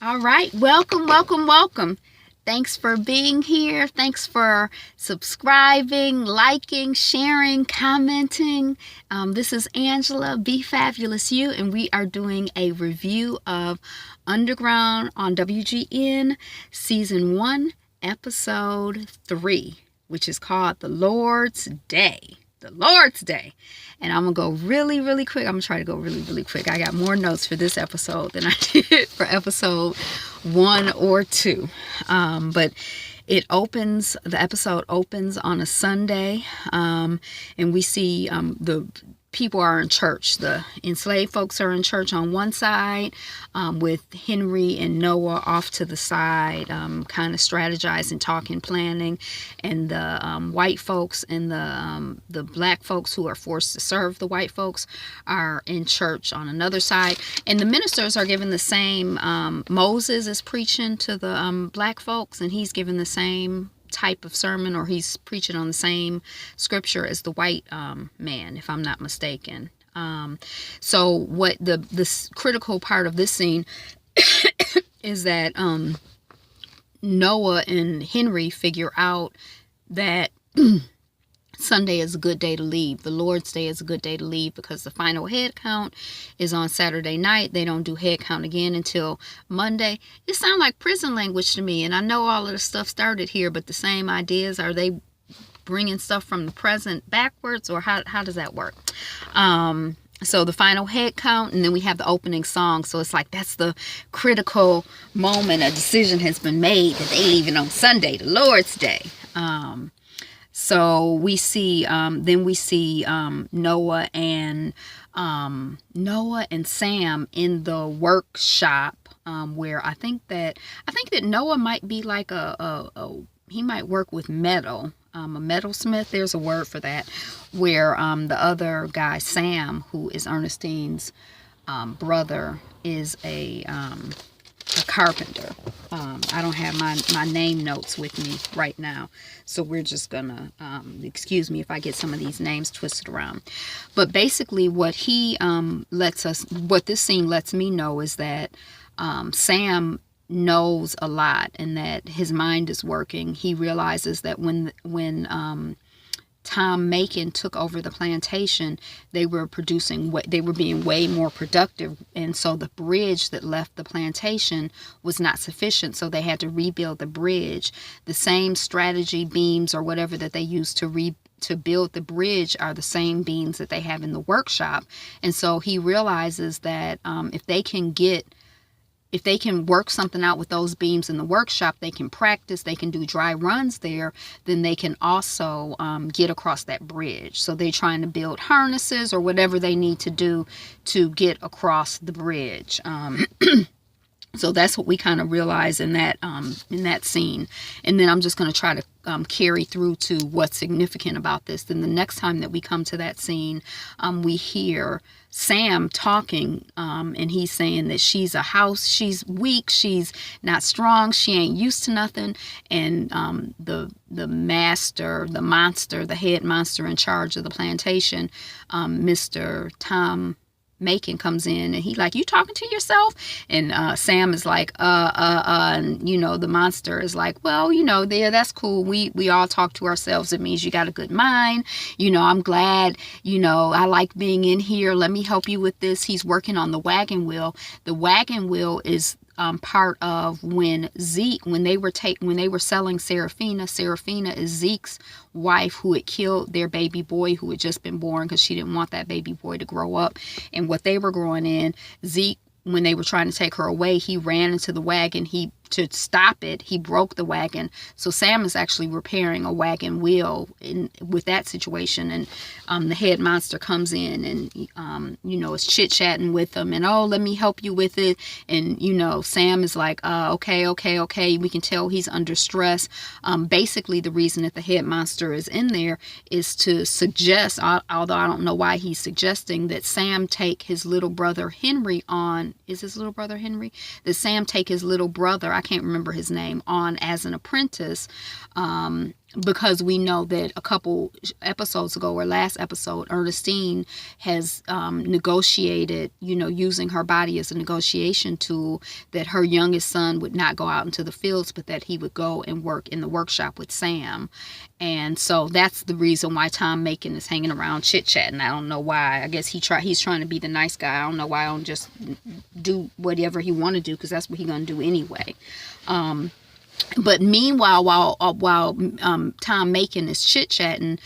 All right, welcome. Thanks for being here. Thanks for subscribing, liking, sharing, commenting. This is Angela, Be Fabulous You, and we are doing a review of Underground on WGN Season 1, Episode 3, which is called The Lord's Day. The Lord's Day. And I'm going to go really quick. I'm going to try to go really quick. I got more notes for this episode than I did for episode 1 or 2. But the episode opens on a Sunday. And we see the people are in church. The enslaved folks are in church on one side, with Henry and Noah off to the side, kind of strategizing, talking, planning, and the white folks and the black folks who are forced to serve the white folks are in church on another side. And the ministers are given the same. Moses is preaching to the black folks, and he's given the same type of sermon, or he's preaching on the same scripture as the white man, if I'm not mistaken. So what the critical part of this scene is that Noah and Henry figure out that Sunday is a good day to leave. The Lord's Day is a good day to leave because the final head count is on Saturday night. They don't do head count again until Monday. It sounds like prison language to me, and I know all of the stuff started here, but the same ideas, are they bringing stuff from the present backwards, or how does that work? So the final head count, and then we have the opening song. So it's like that's the critical moment. A decision has been made that they leaving on Sunday, the Lord's Day. So we see, Noah and Sam in the workshop, where I think that Noah might be like he might work with metal, a metalsmith. There's a word for that, where the other guy, Sam, who is Ernestine's brother, is a carpenter. I don't have my name notes with me right now, so we're just gonna excuse me if I get some of these names twisted around. But basically what this scene lets me know is that Sam knows a lot, and that his mind is working. He realizes that when Tom Macon took over the plantation, they were being way more productive, and so the bridge that left the plantation was not sufficient, so they had to rebuild the bridge. The same strategy beams or whatever that they used to build the bridge are the same beams that they have in the workshop. And so he realizes that if they can work something out with those beams in the workshop, they can practice, they can do dry runs there, then they can also get across that bridge. So they're trying to build harnesses or whatever they need to do to get across the bridge. So that's what we kind of realize in that scene. And then I'm just going to try to carry through to what's significant about this. Then the next time that we come to that scene, we hear Sam talking, and he's saying that she's weak, she's not strong, she ain't used to nothing. And the head monster in charge of the plantation, Mr. Tom Macon, comes in, and he like, "You talking to yourself?" And Sam is like, and the monster is like, "Well, that's cool. We all talk to ourselves. It means you got a good mind. I'm glad, I like being in here. Let me help you with this." He's working on the wagon wheel. The wagon wheel is part of when they were selling Seraphina. Seraphina is Zeke's wife, who had killed their baby boy who had just been born because she didn't want that baby boy to grow up. And what they were growing in, Zeke, when they were trying to take her away, he ran into the wagon. To stop it, he broke the wagon. So Sam is actually repairing a wagon wheel with that situation. And the head monster comes in and, is chit-chatting with them. And, "Oh, let me help you with it." And, Sam is like, okay. We can tell he's under stress. Basically, the reason that the head monster is in there is to suggest, although I don't know why he's suggesting, that Sam take his little brother Henry on. Is his little brother Henry? That Sam take his little brother, I can't remember his name, on as an apprentice, because we know that a couple episodes ago, or last episode, Ernestine has negotiated, using her body as a negotiation tool, that her youngest son would not go out into the fields, but that he would go and work in the workshop with Sam. And so that's the reason why Tom Macon is hanging around chit-chatting. I don't know why. I guess he's trying to be the nice guy. I don't know why I don't just do whatever he want to do, because that's what he's going to do anyway. But meanwhile, while Tom Macon is chit-chatting,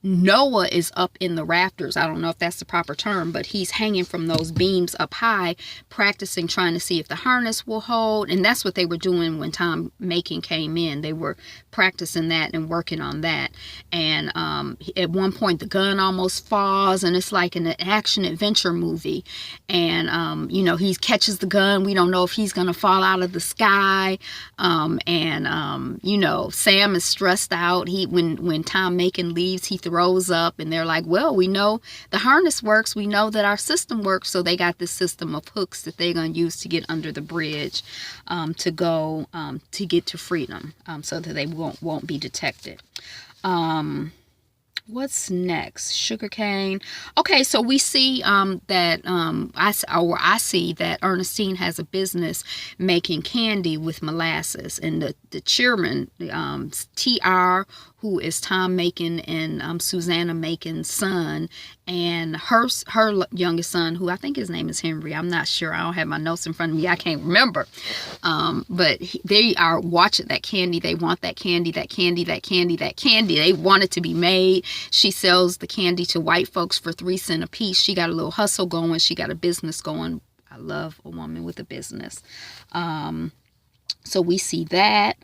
Noah is up in the rafters. I don't know if that's the proper term, but he's hanging from those beams up high, practicing, trying to see if the harness will hold. And that's what they were doing when Tom Macon came in. They were practicing that and working on that. And at one point, the gun almost falls, and it's like an action-adventure movie. And, he catches the gun. We don't know if he's going to fall out of the sky. Sam is stressed out. When Tom Macon leaves, he throws up, and they're like, well, we know the harness works, we know that our system works, so they got this system of hooks that they're going to use to get under the bridge, to go to get to freedom, so that they won't be detected. What's next? Sugarcane. Okay, so we see that I see that Ernestine has a business making candy with molasses, and the chairman, TR, who is Tom Macon and Susanna Macon's son, and her youngest son, who I think his name is Henry. I'm not sure. I don't have my notes in front of me. I can't remember. But they are watching that candy. They want that candy, that candy, that candy, that candy. They want it to be made. She sells the candy to white folks for 3 cents a piece. She got a little hustle going. She got a business going. I love a woman with a business. So we see that.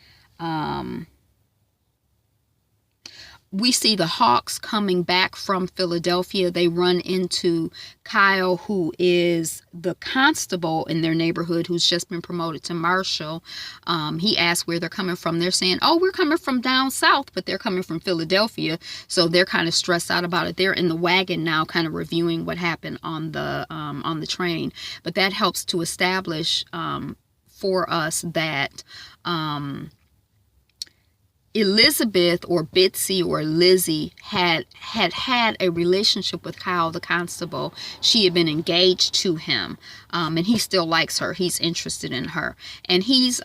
We see the Hawks coming back from Philadelphia. They run into Kyle, who is the constable in their neighborhood, who's just been promoted to marshal. He asks where they're coming from. They're saying, oh, we're coming from down south, but they're coming from Philadelphia. So they're kind of stressed out about it. They're in the wagon now, kind of reviewing what happened on the train. But that helps to establish for us that Elizabeth, or Bitsy, or Lizzie had a relationship with Kyle the constable. She had been engaged to him, and he still likes her. He's interested in her, and he's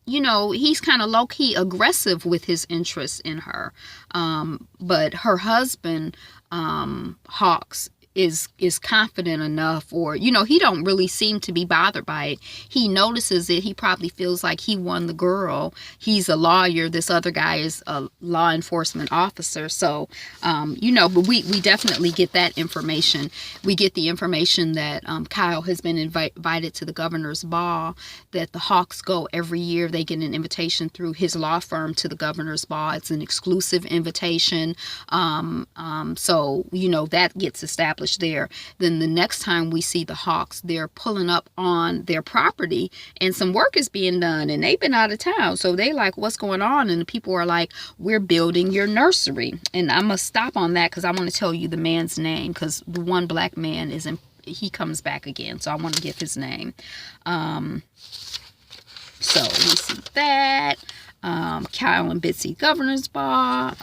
he's kind of low-key aggressive with his interest in her. But her husband, Hawks, is confident enough, or he don't really seem to be bothered by it. He notices it. He probably feels like he won the girl. He's a lawyer. This other guy is a law enforcement officer. So but we definitely get that information. We get the information that Kyle has been invited to the governor's ball, that the Hawks go every year. They get an invitation through his law firm to the governor's ball. It's an exclusive invitation. So that gets established there. Then the next time we see the Hawks, they're pulling up on their property, and some work is being done, and they've been out of town. So they like, what's going on? And the people are like, we're building your nursery. And I must stop on that because I want to tell you the man's name, because the one black man he comes back again. So I want to give his name. So we see that. Kyle and Bitsy governor's ball.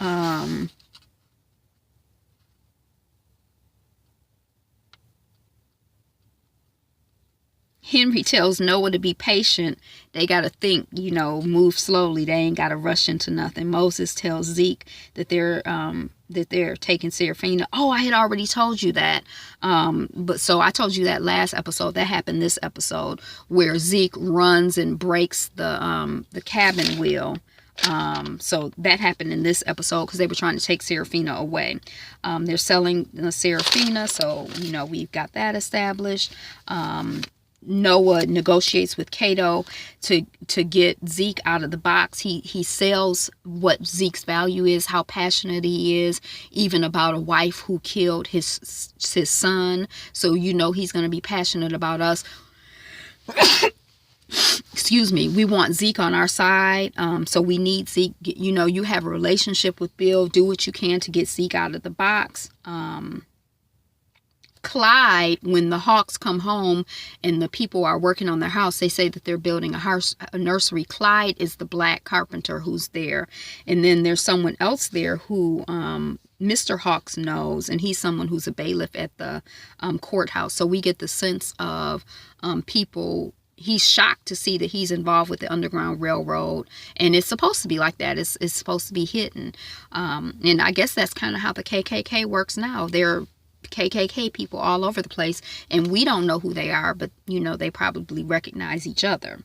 Henry tells Noah to be patient. They got to think, move slowly. They ain't got to rush into nothing. Moses tells Zeke that they're taking Seraphina. Oh, I had already told you that. But so I told you that last episode. That happened this episode, where Zeke runs and breaks the cabin wheel. So that happened in this episode because they were trying to take Seraphina away. They're selling Seraphina, so we've got that established. Noah negotiates with Cato to get Zeke out of the box. He sells what Zeke's value is, how passionate he is, even about a wife who killed his son. So he's going to be passionate about us. Excuse me. We want Zeke on our side. So we need Zeke. You have a relationship with Bill. Do what you can to get Zeke out of the box. Clyde, when the Hawks come home and the people are working on their house, they say that they're building a nursery. Clyde is the black carpenter who's there. And then there's someone else there who Mr. Hawks knows, and he's someone who's a bailiff at the courthouse. So we get the sense of people. He's shocked to see that he's involved with the Underground Railroad, and it's supposed to be like that. It's supposed to be hidden, and I guess that's kind of how the KKK works now. There are KKK people all over the place, and we don't know who they are, but you know, they probably recognize each other.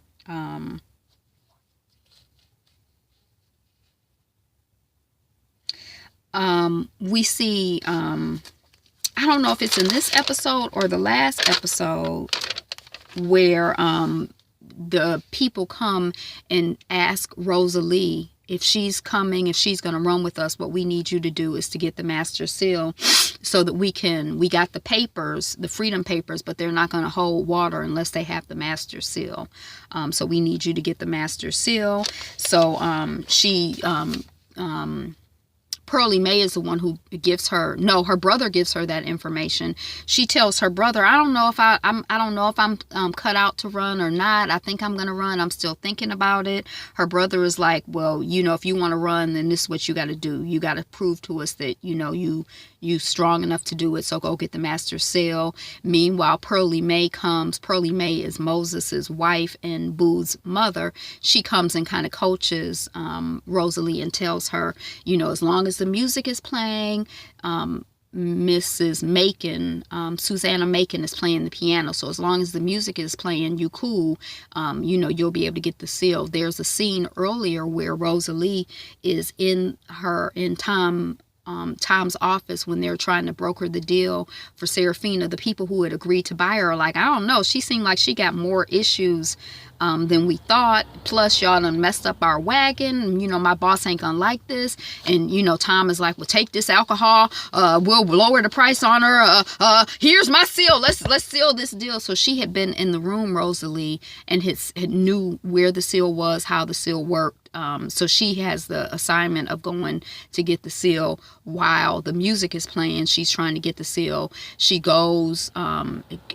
We see, I don't know if it's in this episode or the last episode, where the people come and ask Rosalie if she's coming, if she's going to run with us. What we need you to do is to get the master seal so that we got the papers, the freedom papers, but they're not going to hold water unless they have the master seal. So we need you to get the master seal. So Pearlie Mae is the one who gives her, no, her brother gives her that information. She tells her brother, I don't know if I'm cut out to run or not. I think I'm going to run. I'm still thinking about it. Her brother is like, well, you know, if you want to run, then this is what you got to do. You got to prove to us that, you know, you strong enough to do it. So go get the master seal. Meanwhile, Pearlie Mae comes. Pearlie Mae is Moses's wife and Boo's mother. She comes and kind of coaches Rosalie and tells her, you know, as long as the music is playing, Mrs. Macon, Susanna Macon is playing the piano. So as long as the music is playing, you cool, you know, you'll be able to get the seal. There's a scene earlier where Rosalie is in Tom's office when they're trying to broker the deal for Serafina. The people who had agreed to buy her are like, I don't know, she seemed like she got more issues than we thought. Plus, y'all done messed up our wagon. You know, my boss ain't gonna like this. And, you know, Tom is like, well, take this alcohol. We'll lower the price on her. Here's my seal. Let's seal this deal. So she had been in the room, Rosalie, and had knew where the seal was, how the seal worked. So she has the assignment of going to get the seal while the music is playing. She's trying to get the seal. She goes,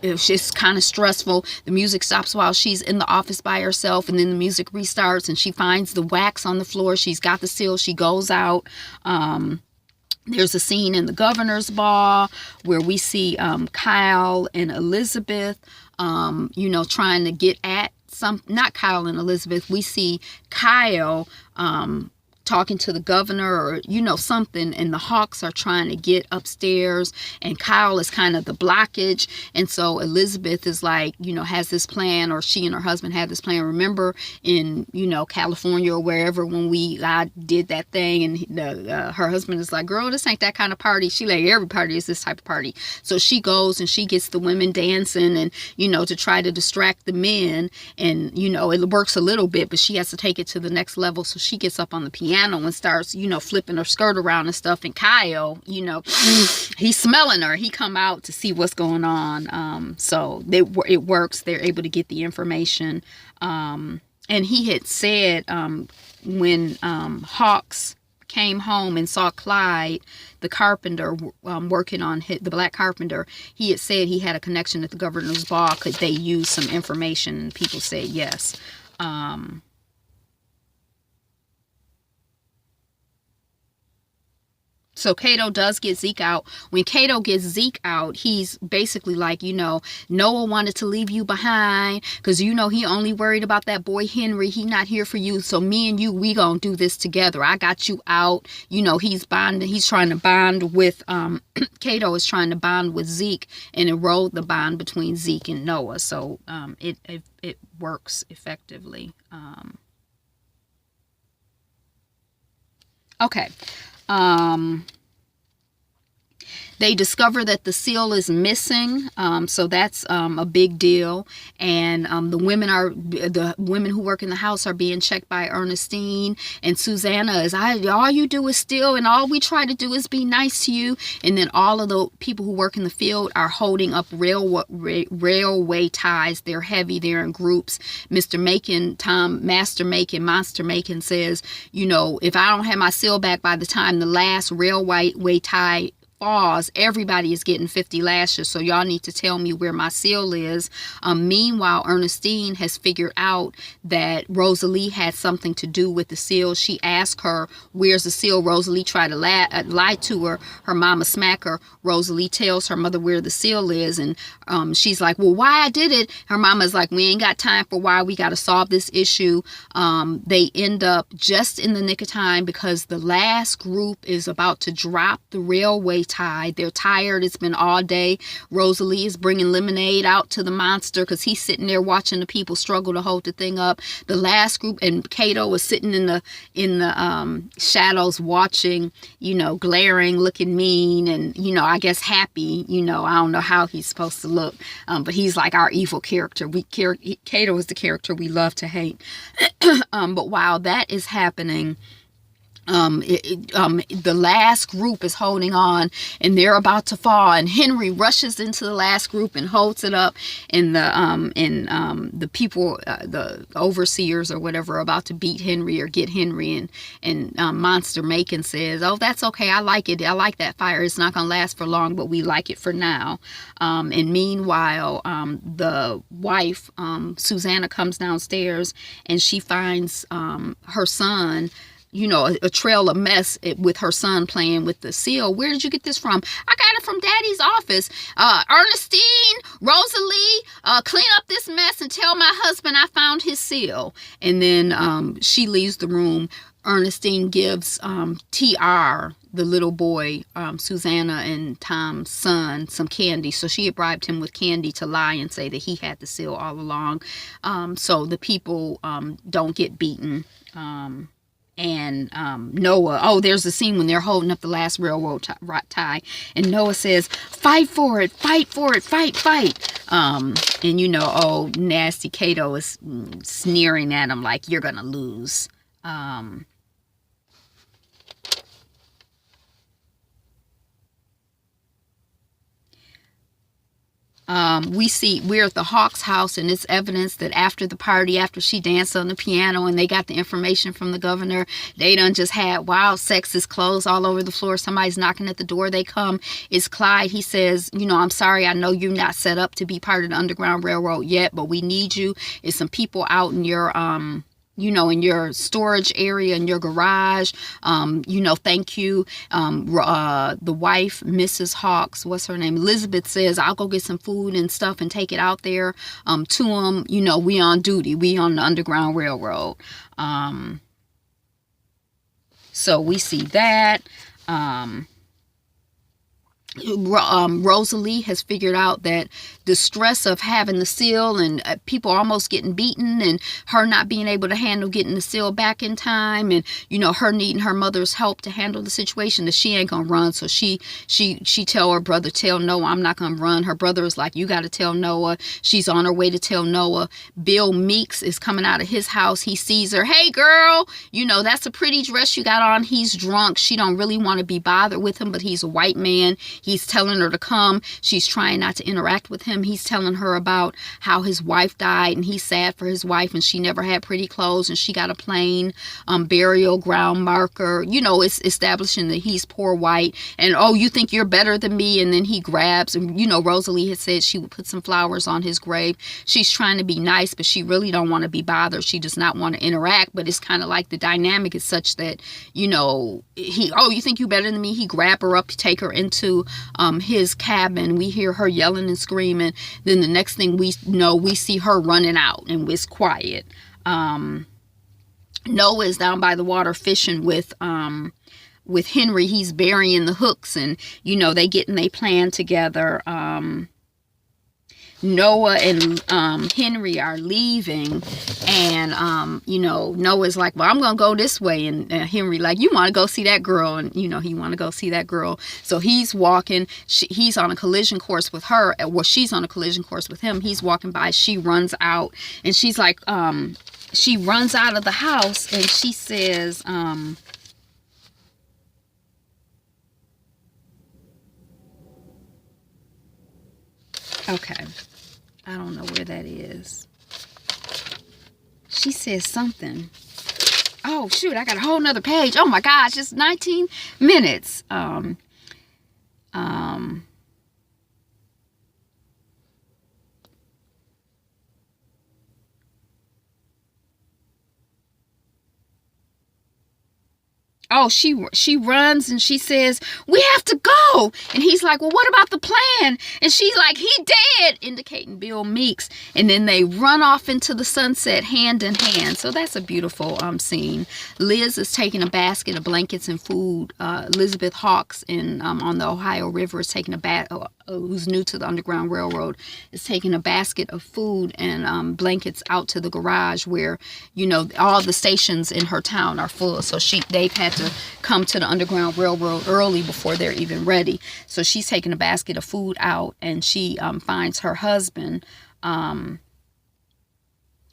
it's kind of stressful. The music stops while she's in the office by herself, and then the music restarts, and she finds the wax on the floor. She's got the seal. She goes out. There's a scene in the governor's ball where we see Kyle and Elizabeth, you know, trying to get at not Kyle and Elizabeth. We see Kyle talking to the governor, or, you know, something, and the Hawks are trying to get upstairs, and Kyle is kind of the blockage. And so Elizabeth is like, you know, has this plan, or she and her husband had this plan. Remember in, you know, California or wherever, when I did that thing, and her husband is like, girl, this ain't that kind of party. She like, every party is this type of party. So she goes and she gets the women dancing, and, you know, to try to distract the men. And, you know, it works a little bit, but she has to take it to the next level. So she gets up on the piano and starts, you know, flipping her skirt around and stuff. And Kyle, you know, he's smelling her. He come out to see what's going on. So it works. They're able to get the information. And he had said when Hawks came home and saw Clyde, the carpenter, working on the black carpenter, he had said he had a connection at the governor's ball. Could they use some information? And people said yes. So Cato does get Zeke out. When Cato gets Zeke out, he's basically like, you know, Noah wanted to leave you behind because, you know, he only worried about that boy Henry. He not here for you. So me and you, we gonna do this together. I got you out. You know, he's bonding. He's trying to bond with, Cato is trying to bond with Zeke and erode the bond between Zeke and Noah. So it works effectively. Okay. They discover that the seal is missing, so that's a big deal. And the women who work in the house are being checked by Ernestine, and Susanna is, all you do is steal, and all we try to do is be nice to you. And then all of the people who work in the field are holding up railway ties. They're heavy. They're in groups. Mr. Macon, Monster Macon says, you know, if I don't have my seal back by the time the last railway tie falls, everybody is getting 50 lashes. So y'all need to tell me where my seal is. Meanwhile, Ernestine has figured out that Rosalie had something to do with the seal. She asked her, where's the seal? Rosalie tried to lie to her. Her mama smack her. Rosalie tells her mother where the seal is, and she's like, well, why I did it? Her mama's like, we ain't got time for why. We got to solve this issue. They end up just in the nick of time because the last group is about to drop the railway tie. They're tired. It's been all day. Rosalie is bringing lemonade out to the monster because he's sitting there watching the people struggle to hold the thing up. The last group, and Kato is sitting in the shadows watching, you know, glaring, looking mean, and, you know, I guess happy. You know, I don't know how he's supposed to look, but he's like our evil character. Kato is the character we love to hate. But while that is happening, the last group is holding on, and they're about to fall, and Henry rushes into the last group and holds it up, and the people, the overseers or whatever, are about to beat Henry or get Henry, and Monster Macon says, oh, that's okay, I like it, I like that fire, it's not gonna last for long, but we like it for now. And meanwhile, the wife, Susanna, comes downstairs, and she finds her son, you know, a trail of mess with her son playing with the seal. Where did you get this from? I got it from Daddy's office. Ernestine, Rosalie, clean up this mess and tell my husband I found his seal. And then she leaves the room. Ernestine gives TR, the little boy, Susanna and Tom's son, some candy. So she had bribed him with candy to lie and say that he had the seal all along. So the people don't get beaten. And Noah, oh, there's a scene when they're holding up the last railroad tie, and Noah says, fight for it, fight for it, fight. And you know, oh, nasty Kato is sneering at him like, you're gonna lose. We're at the Hawks house, and it's evidence that after the party, after she danced on the piano and they got the information from the governor, they done just had wild sex. His clothes all over the floor. Somebody's knocking at the door. They come. It's Clyde. He says, you know, I'm sorry. I know you're not set up to be part of the Underground Railroad yet, but we need you. It's some people out in your, you know, in your storage area, in your garage, you know, thank you. The wife, Mrs. Hawks, what's her name? Elizabeth says, I'll go get some food and stuff and take it out there to them. You know, we on duty. We on the Underground Railroad. So we see that. Rosalie has figured out that the stress of having the seal and people almost getting beaten and her not being able to handle getting the seal back in time, and you know, her needing her mother's help to handle the situation, that she ain't gonna run. So she tell her brother, tell Noah I'm not gonna run. Her brother is like, you gotta tell Noah. She's on her way to tell Noah. Bill Meeks is coming out of his house. He sees her. Hey girl, you know, that's a pretty dress you got on. He's drunk. She don't really want to be bothered with him, but he's a white man. He's telling her to come. She's trying not to interact with him. He's telling her about how his wife died, and he's sad for his wife, and she never had pretty clothes, and she got a plain burial ground marker. You know, it's establishing that he's poor white, and oh, you think you're better than me. And then he grabs, and you know, Rosalie had said she would put some flowers on his grave. She's trying to be nice, but she really don't want to be bothered. She does not want to interact, but it's kind of like the dynamic is such that, you know, oh, you think you better than me? He grab her up, take her into his cabin. We hear her yelling and screaming. Then the next thing we know, we see her running out, and it's quiet. Noah is down by the water fishing with Henry. He's burying the hooks, and you know, they get and they plan together. Noah and Henry are leaving, and you know, Noah's like, well, I'm gonna go this way, and Henry like, you want to go see that girl? And you know, he want to go see that girl. So he's walking, he's on a collision course with her, well, she's on a collision course with him. He's walking by, she runs out, and she's like, she runs out of the house, and she says, okay, I don't know where that is. She says something. Oh, shoot, I got a whole nother page. Oh, my gosh, it's 19 minutes. Oh, she runs and she says, "We have to go." And he's like, "Well, what about the plan?" And she's like, "He dead," indicating Bill Meeks. And then they run off into the sunset hand in hand. So that's a beautiful scene. Liz is taking a basket of blankets and food. Elizabeth Hawks on the Ohio River is taking who's new to the Underground Railroad, is taking a basket of food and blankets out to the garage where, you know, all the stations in her town are full. So they've had to come to the Underground Railroad early before they're even ready. So she's taking a basket of food out, and she finds her husband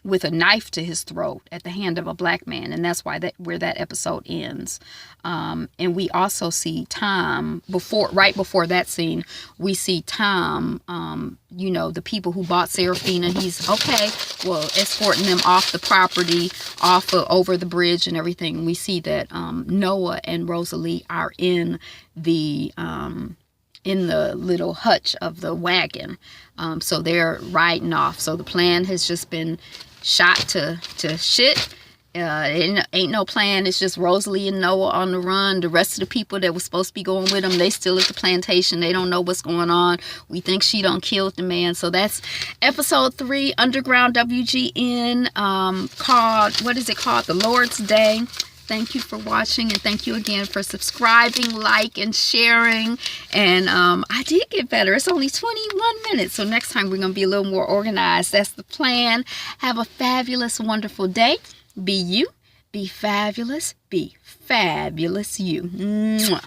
with a knife to his throat at the hand of a black man, and that's where that episode ends. And we also see Tom right before that scene. We see Tom, you know, the people who bought Serafina. He's escorting them off the property, over the bridge and everything. We see that Noah and Rosalie are in the little hutch of the wagon. So they're riding off. So the plan has just been shot to shit. Ain't no plan. It's just Rosalie and Noah on the run. The rest of the people that were supposed to be going with them, they still at the plantation. They don't know what's going on. We think she done killed the man. So that's episode 3, Underground WGN, called, what is it called? The Lord's Day. Thank you for watching, and thank you again for subscribing, like, and sharing. And I did get better. It's only 21 minutes, so next time we're going to be a little more organized. That's the plan. Have a fabulous, wonderful day. Be you. Be fabulous. Be fabulous you. Mwah.